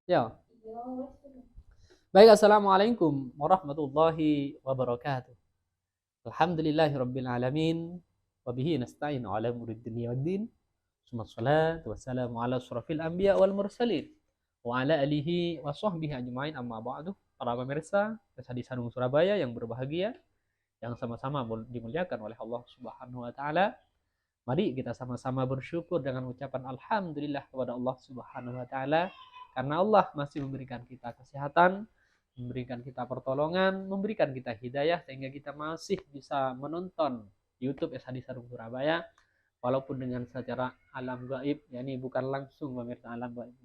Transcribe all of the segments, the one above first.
Ya, baik. Assalamualaikum warahmatullahi wabarakatuh. Alhamdulillahirabbil alamin wa bihi nasta'inu ala umurid dunya waddin. Wassalatu wassalamu ala asyrafil anbiya wal mursalin wa ala alihi wa sahbihi ajmain, amma ba'du. Para pemirsa Desa Sarung Surabaya yang berbahagia, yang sama-sama dimuliakan oleh Allah Subhanahu wa taala. Mari kita sama-sama bersyukur dengan ucapan alhamdulillah kepada Allah Subhanahu wa taala, karena Allah masih memberikan kita kesehatan, memberikan kita pertolongan, memberikan kita hidayah sehingga kita masih bisa menonton YouTube SHD Sarung Surabaya walaupun dengan secara alam gaib, yakni bukan langsung pemirsa alam gaib.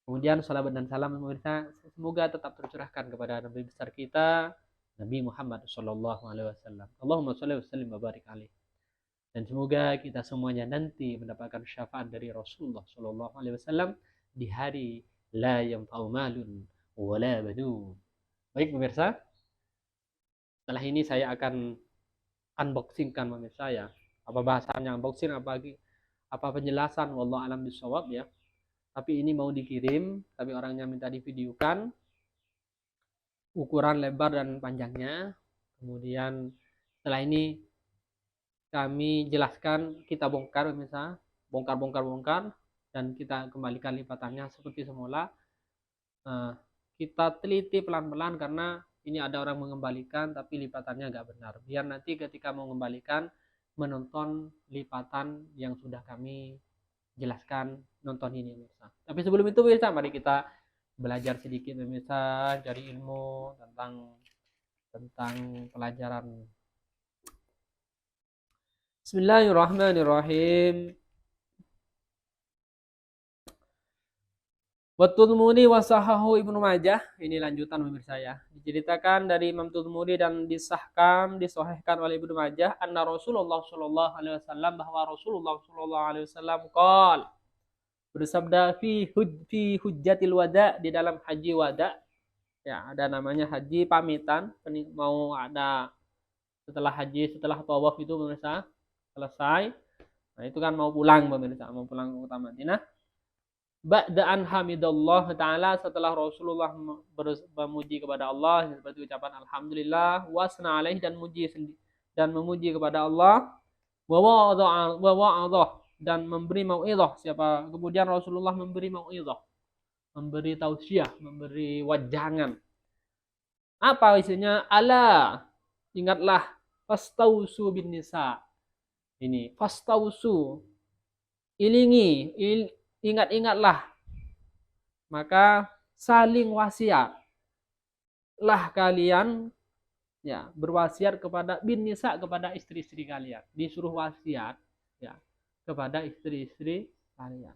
Kemudian salawat dan salam pemirsa semoga tetap tercurahkan kepada Nabi besar kita Nabi Muhammad sallallahu alaihi wasallam. Allahumma shalli wa sallim wa barik alaihi. Dan semoga kita semuanya nanti mendapatkan syafaat dari Rasulullah sallallahu alaihi wasallam di hari la yanfa'u malun wala banun. Baik pemirsa, setelah ini saya akan unboxingkan pemirsa ya. Apa bahasanya unboxing, apa penjelasan, wallahu alam bisawab ya. Tapi ini mau dikirim, tapi orangnya minta divideokan ukuran lebar dan panjangnya. Kemudian setelah ini kami jelaskan, kita bongkar pemirsa, bongkar dan kita kembalikan lipatannya seperti semula. Kita teliti pelan-pelan karena ini ada orang mengembalikan tapi lipatannya nggak benar. Biar nanti ketika mau mengembalikan menonton lipatan yang sudah kami jelaskan, nonton ini pemirsa. Tapi sebelum itu pemirsa, mari kita belajar sedikit pemirsa, cari ilmu tentang pelajaran. Bismillahirrahmanirrahim. Wa Tirmidzi wa sahahu Ibnu Majah. Ini lanjutan pemirsa ya. Diceritakan dari Imam Tirmidzi dan disahihkan oleh Ibnu Majah, anna Rasulullah sallallahu alaihi wasallam, bahwa Rasulullah sallallahu alaihi wasallam bersabda fi hujjatil wada, di dalam haji wada. Ya, ada namanya haji pamitan, mau ada setelah haji, setelah tawaf itu pemirsa selesai. Nah, itu kan mau pulang pemirsa, mau pulang ke kota Madinah. Ba'da'an hamidallah ta'ala, setelah Rasulullah memuji kepada Allah seperti ucapan alhamdulillah, wasna alaih, dan memuji kepada Allah, wa wa'adha, dan memberi mau'idhah. Kemudian Rasulullah memberi mau'idhah, memberi tausiah, memberi wajangan. Apa isinya? Ala, ingatlah, fastausu bin nisa. Ini fastausu, ingat-ingatlah, maka saling wasiat lah kalian, ya, berwasiat kepada bin nisa, kepada istri-istri kalian. Disuruh wasiat ya kepada istri-istri kalian.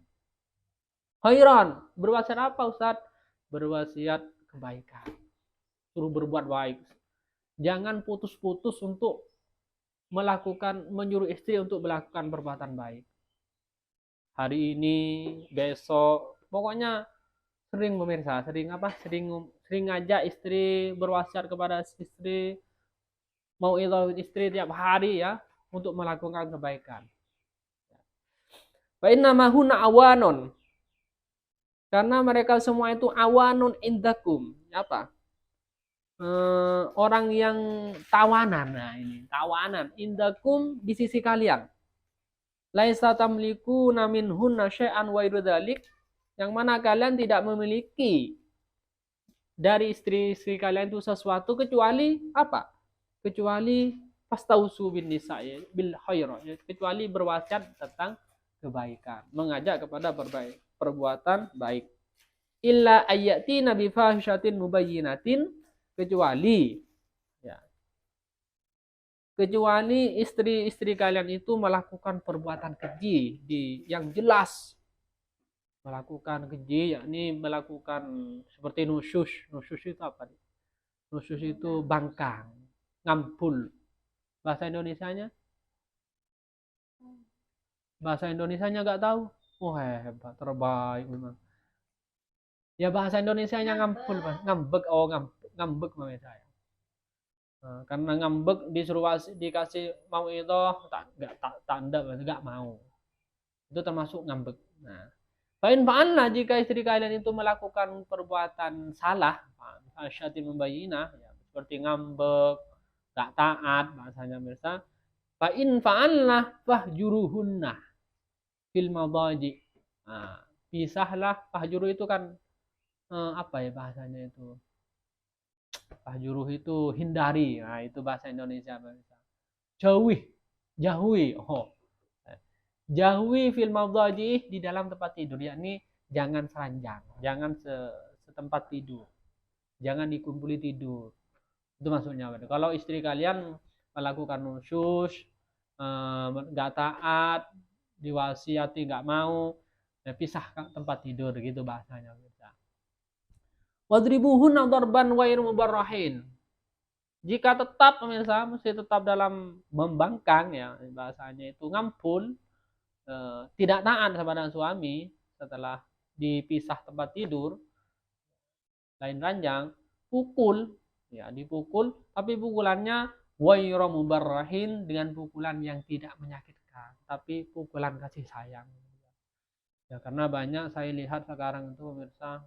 Khairan, berwasiat apa Ustaz? Berwasiat kebaikan, suruh berbuat baik. Jangan putus-putus untuk menyuruh istri untuk melakukan perbuatan baik. Hari ini, besok, pokoknya sering pemirsa, sering ngajak istri, berwasiat kepada istri, mau istri tiap hari ya untuk melakukan kebaikan. Fa inna mahuna awanon, karena mereka semua itu awanun indakum. Apa? Orang yang tawanan. Nah, ini tawanan indakum, di sisi kalian. Laisa tamliku namin hunna syai'an wa irdalik, yang mana kalian tidak memiliki dari istri-istri kalian itu sesuatu kecuali apa? Kecuali fastausu bin nisa bil khair, kecuali berwasiat tentang kebaikan, mengajak kepada perbuatan baik. Illa ayati nabi fahishatin mubayyinatin, kecuali istri-istri kalian itu melakukan perbuatan keji yang jelas, melakukan keji, yakni melakukan seperti nusyus. Nusyus itu apa? Nusyus itu bangkang, ngampul. Bahasa Indonesianya nggak tahu. Oh, hebat, terbaik memang. Ya, bahasa Indonesianya ngampul, ngambek. Ngambek namanya saya. Karena ngambek, dikasih mau itu nggak mau, itu termasuk ngambek. Nah, Fa'in fa'alna, jika istri kalian itu melakukan perbuatan salah, syatim membayinah, ya, seperti ngambek, tak taat, bahasanya mirsa. Fa'in fa'alna fahjuruhunna fil madaji. Nah, pisahlah, fahjuru itu kan apa ya bahasanya itu? Fahjuruh itu hindari. Nah, itu bahasa Indonesia. Jauhi, jauhi. Oh, jauhi fil madaji di dalam tempat tidur, yakni jangan seranjang, jangan setempat tidur, jangan dikumpuli tidur. Itu maksudnya. Kalau istri kalian melakukan nusyus, nggak taat, diwasiati nggak mau, ya pisah tempat tidur gitu bahasanya. Wadribuhunna darban ghairu mubarrahin. Jika tetap pemirsa mesti tetap dalam membangkang, ya bahasanya itu ngampul, tidak taat kepada suami setelah dipisah tempat tidur, lain ranjang, pukul, ya dipukul, tapi pukulannya ghairu mubarrahin, dengan pukulan yang tidak menyakitkan, tapi pukulan kasih sayang. Ya karena banyak saya lihat sekarang itu pemirsa,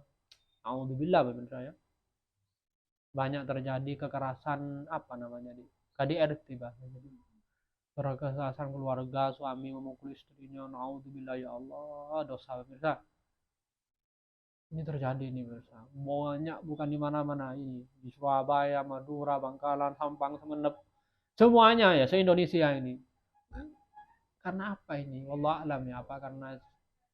alhamdulillah pemirsa ya, banyak terjadi kekerasan apa namanya di KDRT bahasanya, kekerasan keluarga, suami memukul istrinya, alhamdulillah ya Allah, dosa pemirsa. Ini terjadi nih pemirsa, banyak, bukan di mana-mana ini, di Surabaya, Madura, Bangkalan, Sampang, Semenep, semuanya ya se-Indonesia ini. Karena apa ini? Wallah alam ya, apa karena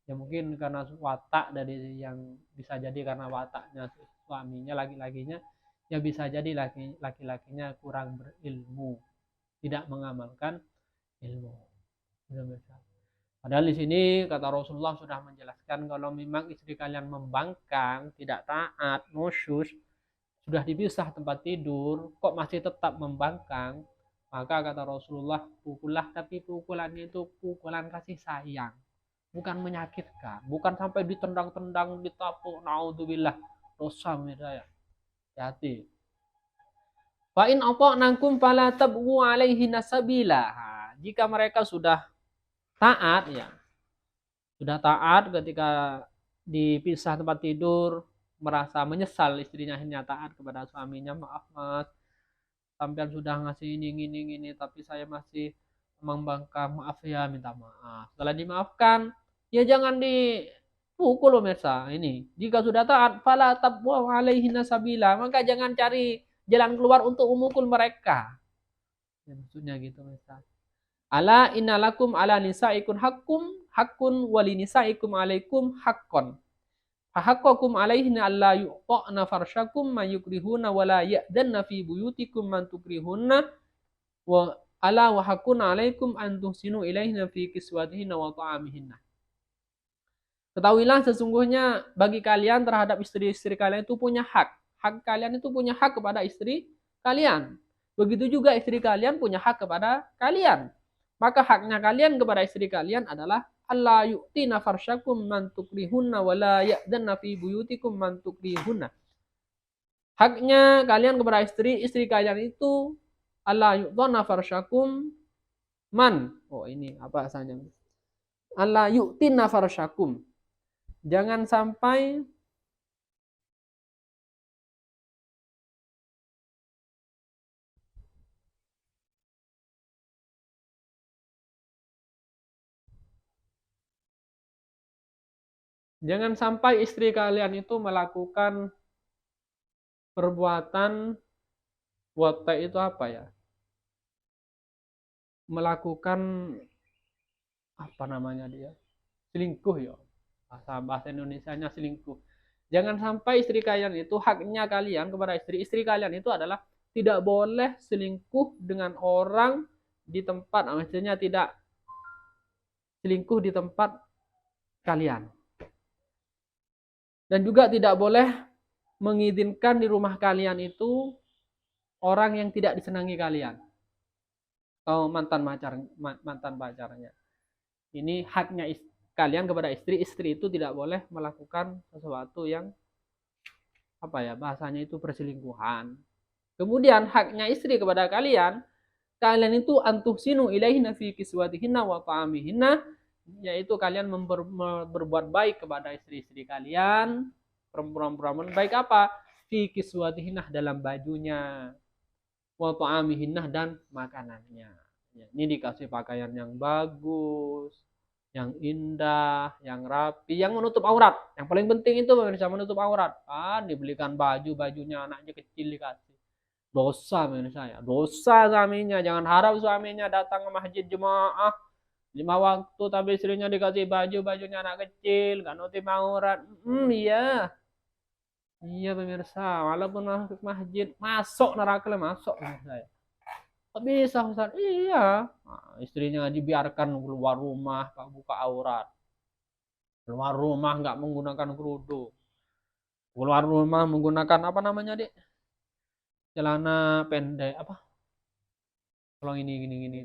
ya mungkin karena watak dari yang, bisa jadi karena wataknya suaminya, laki-lakinya, ya bisa jadi laki-lakinya kurang berilmu, tidak mengamalkan ilmu. Padahal di sini kata Rasulullah sudah menjelaskan kalau memang istri kalian membangkang, tidak taat, nusyus, sudah dipisah tempat tidur, kok masih tetap membangkang, maka kata Rasulullah pukullah, tapi pukulannya itu pukulan kasih sayang, bukan menyakitkan, bukan sampai ditendang-tendang, ditapuk, naudzubillah, dosa ya. Hati. Fa in ata'nakum fala tabghu alaihi nasabila. Jika mereka sudah taat, ya sudah taat ketika dipisah tempat tidur, merasa menyesal istrinya akhirnya taat kepada suaminya, maaf mas, sampean sudah ngasih ini, tapi saya masih membangkang, maaf ya, minta maaf. Setelah dimaafkan, ya jangan dipukul pemirsa. Ini jika sudah taat, fala tabghu alaihi nasabila, maka jangan cari jalan keluar untuk memukul mereka. Ya, maksudnya gitu pemirsa. Ala innalakum ala nisaikum hakkun wali nisaikum alaikum hakkon. Fahakkakum alaihinna alla yuqna farshakum man yukrihuna wala ya'danna fi buyutikum man tukrihunna wa ala wa hakkun alaikum an tuhsinu ilaihinna fi kiswatihinna wa ta'amihinna. Ketahuilah sesungguhnya bagi kalian terhadap istri-istri kalian itu punya hak. Hak kalian itu punya hak kepada istri kalian. Begitu juga istri kalian punya hak kepada kalian. Maka haknya kalian kepada istri kalian adalah alla yu'tina farshakum man tukrihunna wa la ya'danna fi buyutikum man tukrihunna. Haknya kalian kepada istri kalian itu alla yu'tina farshakum man. Oh ini apa bahasanya? Alla yu'tina farshakum. Jangan sampai istri kalian itu melakukan perbuatan wate itu apa ya? Melakukan apa namanya dia? Selingkuh ya. Bahasa Indonesianya selingkuh. Jangan sampai istri kalian itu, haknya kalian kepada istri kalian itu adalah tidak boleh selingkuh dengan orang di tempat, maksudnya tidak selingkuh di tempat kalian. Dan juga tidak boleh mengizinkan di rumah kalian itu orang yang tidak disenangi kalian. Atau mantan pacarnya. Ini haknya kalian kepada istri itu tidak boleh melakukan sesuatu yang apa ya bahasanya itu perselingkuhan. Kemudian haknya istri kepada kalian itu antuhsinu ilaihinna fi kiswatihinna wa ta'amihinna, yaitu kalian berbuat baik kepada istri-istri kalian, perempuan-perempuan baik apa? Fi kiswatihinah, dalam bajunya, wa ta'amihinah, dan makanannya. Ya, ini dikasih pakaian yang bagus, yang indah, yang rapi, yang menutup aurat. Yang paling penting itu bisa menutup aurat. Dibelikan bajunya anaknya kecil dikasih. Dosa menurut saya. Dosa suaminya. Jangan harap suaminya datang ke masjid jemaah 5 waktu tapi istrinya dikasih bajunya anak kecil, nggak nutup aurat. Iya. Iya pemirsa, walaupun masuk masjid, masuk neraka lah masuk pemirsa ya. Kok bisa Ustaz? Iya. Nah, istrinya dibiarkan keluar rumah, buka aurat. Keluar rumah nggak menggunakan kerudung. Keluar rumah menggunakan apa namanya, Dek? Celana pendek apa? Kalau gini.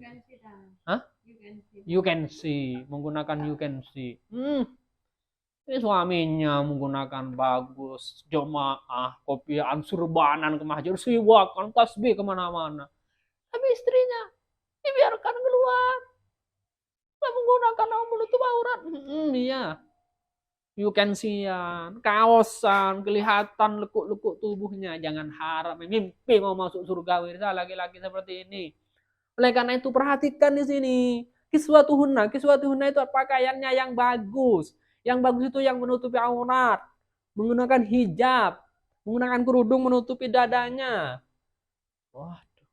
Hah? You can see. Menggunakan you can see. Ini suaminya menggunakan bagus, jemaah, kopian, surbanan ke masjid, siwakan, tasbih kemana-mana. Tapi istrinya dibiarkan keluar, nggak menggunakan menutup aurat. Iya, you can see ya, kaosan, kelihatan lekuk-lekuk tubuhnya. Jangan harap mimpi mau masuk surga wirsa laki-laki seperti ini. Oleh karena itu perhatikan di sini. Kiswatuhunna itu pakaiannya yang bagus. Yang bagus itu yang menutupi aurat, menggunakan hijab, menggunakan kerudung menutupi dadanya. Waduh,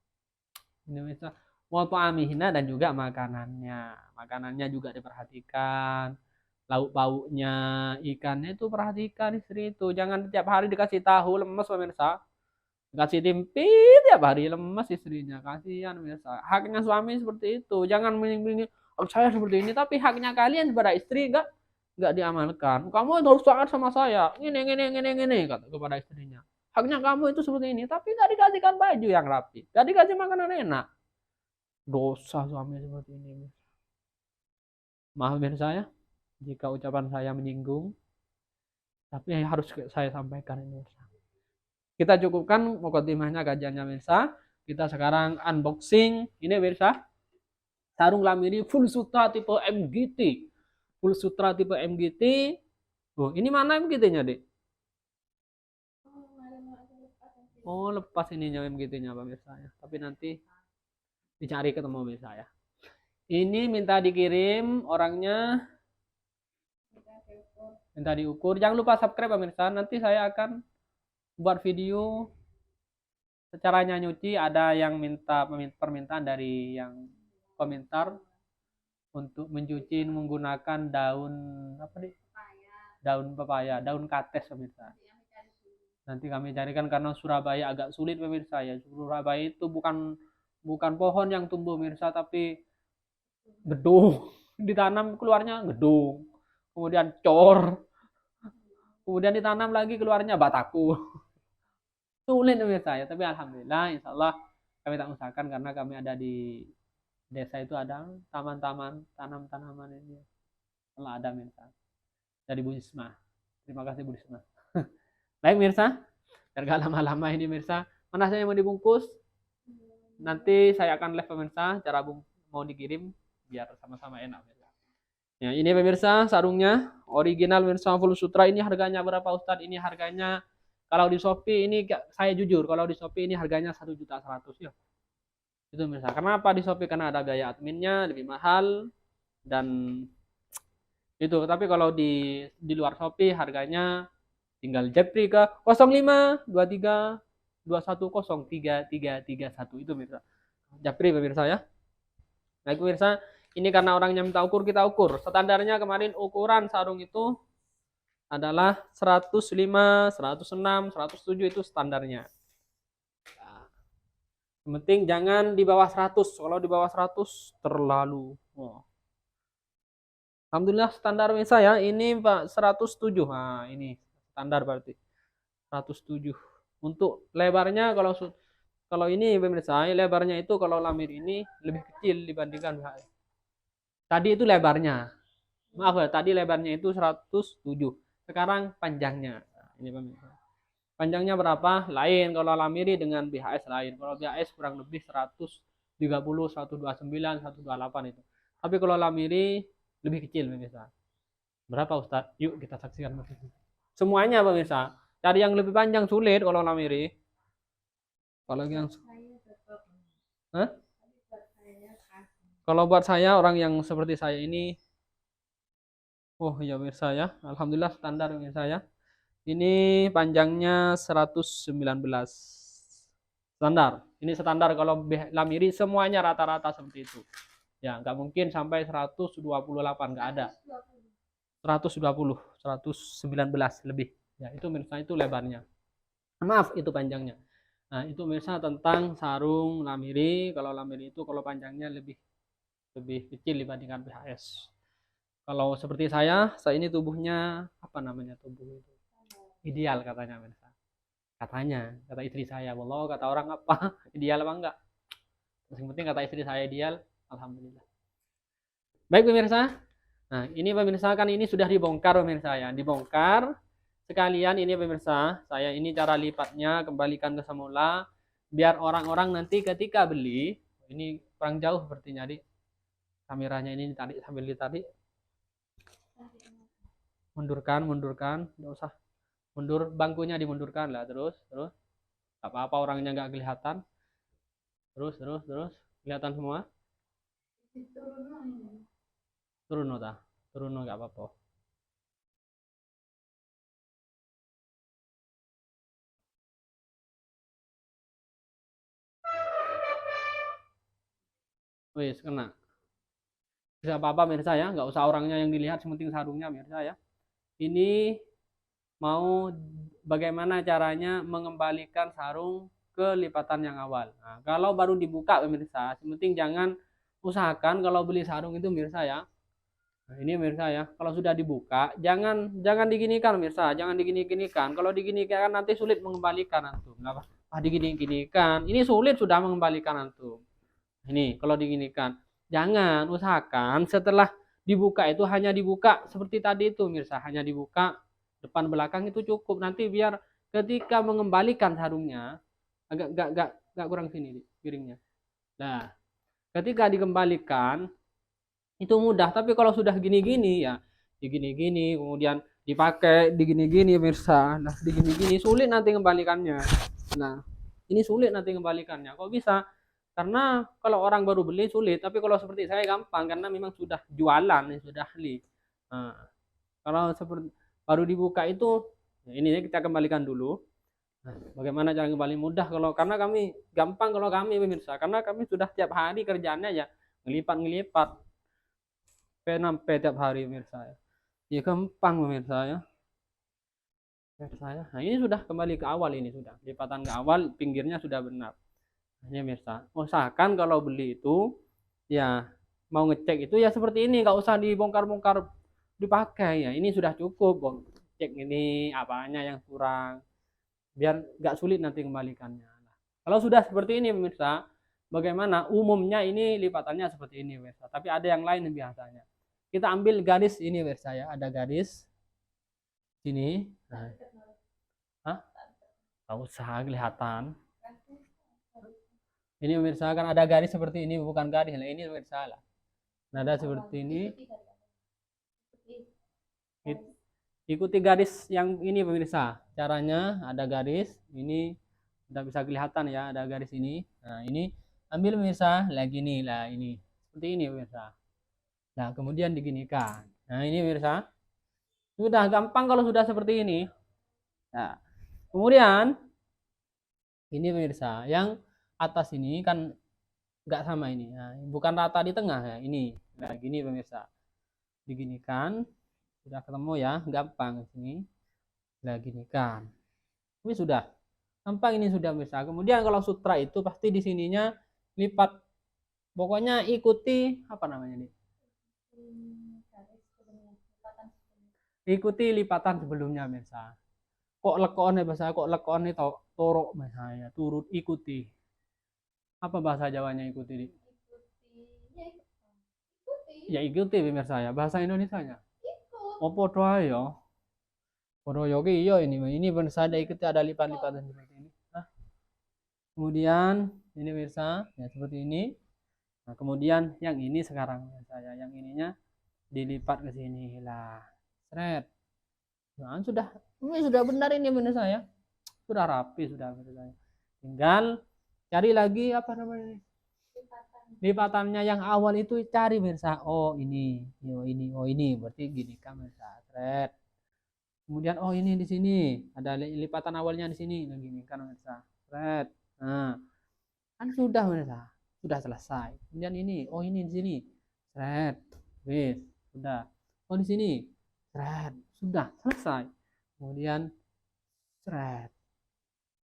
ini bisa wata'amihina, dan juga makanannya. Makanannya juga diperhatikan. Lauk pauknya, ikannya itu perhatikan istri itu. Jangan tiap hari dikasih tahu, lemes pemirsa. Dikasih tempe tiap hari, lemes istrinya. Kasihan pemirsa. Haknya suami seperti itu. Jangan meninggi saya seperti ini, tapi haknya kalian kepada istri nggak diamalkan. Kamu harus taat sama saya. Ini kata kepada istrinya. Haknya kamu itu seperti ini, tapi nggak dikasihkan baju yang rapi, nggak dikasih makanan enak. Dosa suami seperti ini. Maafin saya jika ucapan saya menyinggung, tapi harus saya sampaikan ini. Kita cukupkan mukadimahnya kajiannya Mirsa. Kita sekarang unboxing. Ini Mirsa, sarung lamiri full sutra tipe MGT. Full sutra tipe MGT. Oh, ini mana MGT-nya, Dek? Oh, lepas ininya MGT-nya pemirsa ya. Tapi nanti dicari ketemu pemirsa ya. Ini minta dikirim orangnya, minta diukur. Jangan lupa subscribe pemirsa. Nanti saya akan buat video caranya nyuci. Ada yang minta permintaan dari yang komentar untuk mencuci menggunakan daun apa nih? Daun pepaya, daun kates pemirsa. Nanti kami carikan karena Surabaya agak sulit pemirsa ya. Surabaya itu bukan pohon yang tumbuh pemirsa, tapi gedung. Ditanam keluarnya gedung. Kemudian cor. Kemudian ditanam lagi keluarnya bataku. Sulit pemirsa ya, tapi alhamdulillah insya Allah kami tak usahakan karena kami ada di desa itu ada taman-taman, tanam-tanaman ini. Allah ada Mirsa. Dari Bu Isma. Terima kasih Bu Isma. Baik Mirsa, biar gak lama-lama ini Mirsa. Mana saya mau dibungkus? Nanti saya akan live pemirsa cara mau dikirim biar sama-sama enak Mirsa. Ya, ini pemirsa sarungnya original Mirsa full sutra. Ini harganya berapa Ustadz? Ini harganya kalau di Shopee ini saya jujur, kalau di Shopee ini harganya 1.100.000 ya. Itu misalnya. Kenapa di Shopee? Karena ada biaya adminnya lebih mahal dan itu. Tapi kalau di luar Shopee harganya tinggal japri ke 052321033331 itu pemirsa. Japri pemirsa ya. Nah, pemirsa, ini karena orangnya minta ukur, kita ukur. Standarnya kemarin ukuran sarung itu adalah 105, 106, 107 itu standarnya. Yang penting jangan di bawah 100. Kalau di bawah 100 terlalu. Alhamdulillah standar saya ini Pak 107. Nah, ini standar berarti 107. Untuk lebarnya kalau ini pemirsa, lebarnya itu kalau lamir ini lebih kecil dibandingkan BHS. Tadi itu lebarnya. Maaf ya, tadi lebarnya itu 107. Sekarang panjangnya. Nah, ini pemirsa. Panjangnya berapa? Lain kalau lamiri dengan BHS lain. Kalau BHS kurang lebih 130, 129, 128 itu. Tapi kalau lamiri lebih kecil pemirsa. Berapa Ustadz? Yuk kita saksikan semuanya pemirsa. Cari yang lebih panjang sulit kalau lamiri. Kalau yang Hah? Kalau buat saya orang yang seperti saya ini, oh ya pemirsa ya, alhamdulillah standar pemirsa ya. Ini panjangnya 119 standar. Ini standar kalau lamiri semuanya rata-rata seperti itu. Ya, nggak mungkin sampai 128, nggak ada. 120, 119 lebih. Ya, itu pemirsa itu lebarnya. Maaf, itu panjangnya. Nah, itu pemirsa tentang sarung lamiri. Kalau lamiri itu kalau panjangnya lebih kecil dibandingkan PHS. Kalau seperti saya ini tubuhnya apa namanya tubuh itu? Ideal katanya pemirsa. Katanya, kata istri saya. Wallah, kata orang apa? Ideal apa enggak? Yang penting kata istri saya ideal, alhamdulillah. Baik pemirsa. Nah, ini pemirsa kan ini sudah dibongkar pemirsa ya. Dibongkar. Sekalian ini pemirsa, saya ini cara lipatnya kembalikan ke semula biar orang-orang nanti ketika beli, ini kurang jauh sepertinya di kameranya ini ditarik sambil ditarik. Mundurkan, enggak usah. Mundur bangkunya dimundurkan lah terus. Enggak apa-apa orangnya enggak kelihatan. Terus kelihatan semua. Turun nota. Turun enggak apa-apa. Wis kena. Bisa apa-apa mirsa ya, nggak usah orangnya yang dilihat, sementing sarungnya mirsa ya. Ini mau bagaimana caranya mengembalikan sarung ke lipatan yang awal. Nah, kalau baru dibuka pemirsa, sementing jangan usahakan kalau beli sarung itu mirsa ya. Nah, ini mirsa ya, kalau sudah dibuka jangan diginikan mirsa, jangan digini-ginikan. Kalau diginikan nanti sulit mengembalikan antum. Kenapa? Digini-ginikan, ini sulit sudah mengembalikan antum. Ini kalau diginikan, jangan usahakan setelah dibuka itu hanya dibuka seperti tadi itu mirsa, hanya dibuka depan belakang itu cukup. Nanti biar ketika mengembalikan sarungnya agak kurang sini piringnya. Nah, ketika dikembalikan itu mudah, tapi kalau sudah gini-gini ya digini-gini kemudian dipakai digini-gini mirsa. Nah, digini-gini sulit nanti kembalikannya. Nah, ini sulit nanti kembalikannya. Kok bisa? Karena kalau orang baru beli sulit, tapi kalau seperti saya gampang karena memang sudah jualan, sudah ahli. Nah, kalau seperti baru dibuka itu, ini kita kembalikan dulu. Nah, bagaimana cara kembali mudah kalau karena kami gampang kalau kami pemirsa, karena kami sudah tiap hari kerjaannya ya ngelipat P6P tiap hari pemirsa ya. Ya gampang pemirsa ya. Nah, ini sudah kembali ke awal, ini sudah lipatan ke awal, pinggirnya sudah benar. Ini mirsa, usahakan kalau beli itu ya mau ngecek itu ya seperti ini, nggak usah dibongkar-bongkar dipakai ya. Ini sudah cukup, cek ini apanya yang kurang biar nggak sulit nanti kembalikannya. Nah, kalau sudah seperti ini mirsa, bagaimana umumnya ini lipatannya seperti ini mirsa, tapi ada yang lain biasanya. Kita ambil garis ini mirsa ya, ada garis sini. Nah, nggak usah kelihatan. Ini pemirsa kan ada garis seperti ini, bukan garis. Nah, ini pemirsa lah. Nada seperti ini. Ikuti garis yang ini pemirsa. Caranya ada garis. Ini sudah bisa kelihatan ya, ada garis ini. Nah, ini ambil pemirsa, lagi nih lah ini. Seperti ini pemirsa. Nah, kemudian diginikan. Nah, ini pemirsa. Sudah gampang kalau sudah seperti ini. Nah, kemudian ini pemirsa, yang atas ini kan nggak sama ini. Nah, bukan rata di tengah ya, ini. Nah, gini pemirsa. Diginikan. Sudah ketemu ya, gampang sini. Nah, ginikan. Ini sudah. Gampang ini sudah pemirsa. Kemudian kalau sutra itu pasti di sininya lipat. Pokoknya ikuti apa namanya nih? Ikuti lipatan sebelumnya pemirsa. Kok lekon ya bahasa, kok lekon itu torok misalnya, turut ikuti. Apa bahasa Jawanya ikuti? Ya ikuti pemirsa ya, bahasa Indonesianya. Oh podo ayo. Podo yogi iya ini pemirsa ada ikuti, ada lipat-lipatan seperti ini. Nah, kemudian ini pemirsa ya seperti ini. Nah, kemudian yang ini sekarang saya, yang ininya dilipat ke sini lah, seret. Nah, ini sudah benar ini pemirsa ya, sudah rapi sudah pemirsa. Tinggal cari lagi apa namanya lipatannya yang awal itu, cari pemirsa. Oh ini, oh ini, oh ini, berarti gini kan pemirsa, seret. Kemudian oh ini di sini ada lipatan awalnya di sini, nah gini kan pemirsa, seret. Nah kan sudah pemirsa, sudah selesai. Kemudian ini, oh ini di sini, seret, wis, sudah. Oh di sini, seret, sudah selesai. Kemudian seret,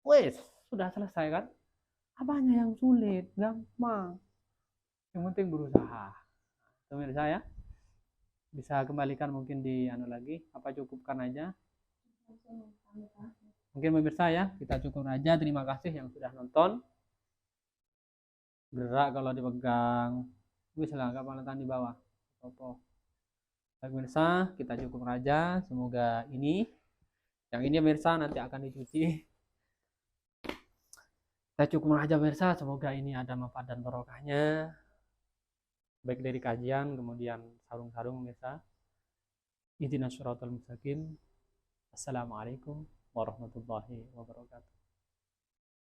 wis, sudah selesai kan? Apanya yang sulit? Gampang. Yang penting berusaha. Pemirsa ya, bisa kembalikan mungkin di anu lagi, apa cukupkan aja? Mungkin pemirsa ya, kita cukup aja. Terima kasih yang sudah nonton. Gerak kalau dipegang, bisa lah, kapan di bawah. Baik pemirsa, kita cukup aja. Semoga ini, yang ini pemirsa nanti akan dicuci. Kita cukup aja pemirsa. Semoga ini ada manfaat dan barokahnya, baik dari kajian, kemudian sarung-sarung pemirsa. Ihdinas syiratal mustaqim. Assalamualaikum warahmatullahi wabarakatuh.